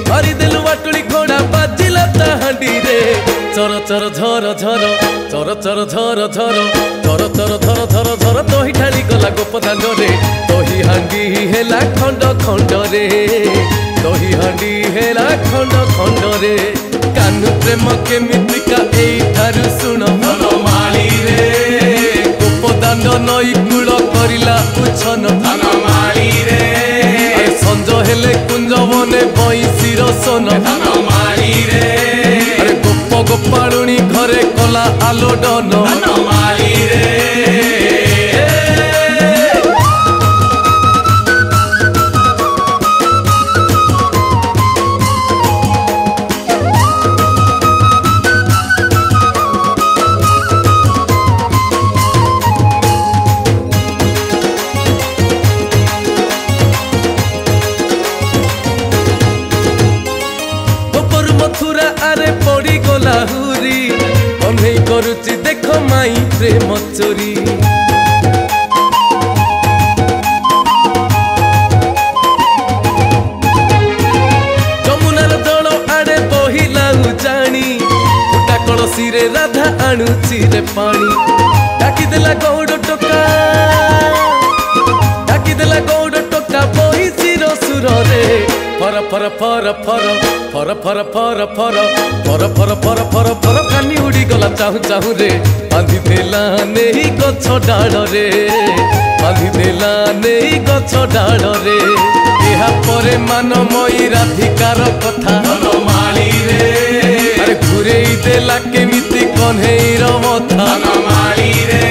हरी देलु बाटुली घोड़ा बाजिला ताहांडी रे चर चर झर झर चर चर झर झर चर चर झर झर झर दही ढाली गला गोपदान रे दही हांडी हेला खंड खंड रे दही हांडी हेला खंड खंड रे कानु प्रेम केमितिका एई थारु सुन वनमाली रे गोपदान नई कूल करिला उछन वनमाली रे संज हेले कुंज बने बईसीर सोन वनमाली रे अरे गोप गोपालुनी घरे कला आलोडन वनमाली रे मथुरा आरे पड़ी गला हुरी कन्हई करुची देख माई प्रेम चोरी जमुनार दल आड़े बहिला जानी फुटा कलसी रे राधा आणुची रे पानी डाकी देला गौड़ टोका डाकी देला गौड़ टोका बहिसीर सुर रे फर फर फर फर फर फर फर फर फर फर फर फर फर कानी उड़ी गला चाहू चाहू रे बांधी देला नेही गछ डाल रे बांधी देला नेही गछ डाल रे एहा परे मानमयी राधिकार कथा वनमाली रे अरे घुरेई देला केमिति कन्हैर मथा वनमाली रे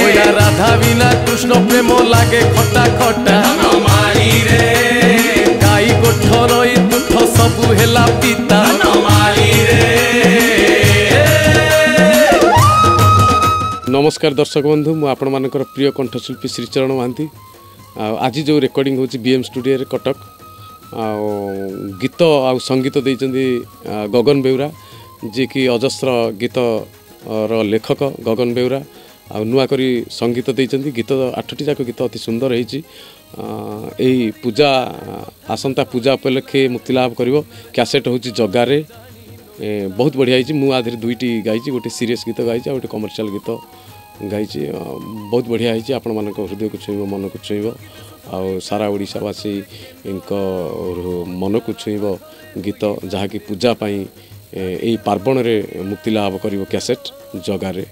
ओया राधा बिना कृष्ण प्रेम लागे खटा खटा वनमाली रे गाई गोठरई तुठ सबु हेला पिता वनमाली रे। नमस्कार दर्शक बंधु मु आपण मानकर प्रिय कंठशिल्पी श्रीचरण महांती आज जो रेकर्डिंग होची बीएम स्टूडियो रे कटक गीत आ संगीत देइचंदी गगन बेउरा जे कि अजस्र गीत रो लेखक गगन बेउरा आ नुआ करी संगीत देइचंदी गीत 8टी जाक गीत अति सुंदर हेची एही पूजा आसंता पूजा उपलक्षे मुक्ति लाभ करिवो कैसेट होची जगारे बहुत बढ़िया हेची मु आधरे दुईटी गाइची गोटे सीरियस गीत गाइची आ गोटे कमर्शियल गीत गाइची बहुत बढ़िया हेची आपण मानक हृदय को छुइबो मन को छुइबो आ सारा ओडिशावासी मन को छुइबो गीत जहा कि पूजा पाई एही पार्वण रे मुक्ति लाभ करिवो कैसेट जगारे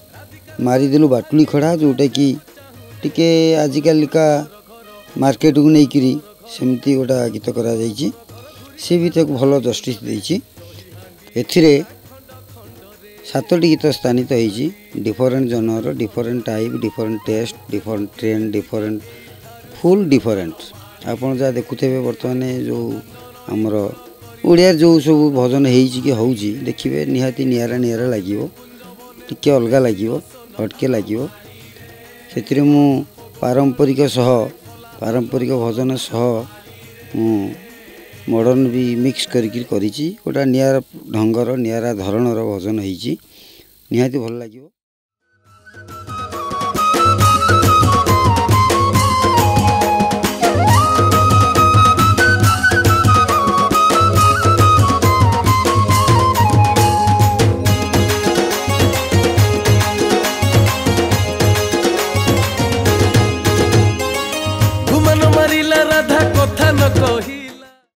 मारिदेलु बाटुली खड़ा जोटा कि टिके आजिकल का मार्केट को नहीं सेमती गोटा गीत करा जाइए सी भी तक भल जस्टिस देइछि एथिरे 7टी गीत स्थानित होइछि different genre different type different taste different trend different full different आपन जा देखुथेबे वर्तमान जो हमर ओडिया जो सब भजन हेइछि कि होउछि देखिबे निहाती नियारा नियारा लागिवो टिके अलगा लागिवो हटके लागिवो सेतिरे मु पारंपरिक भजन सह मॉडर्न भी मिक्स करिकी गोटा नियारा ढंगर नियारा धरणर भजन होइछि निहाती भल लागिवो।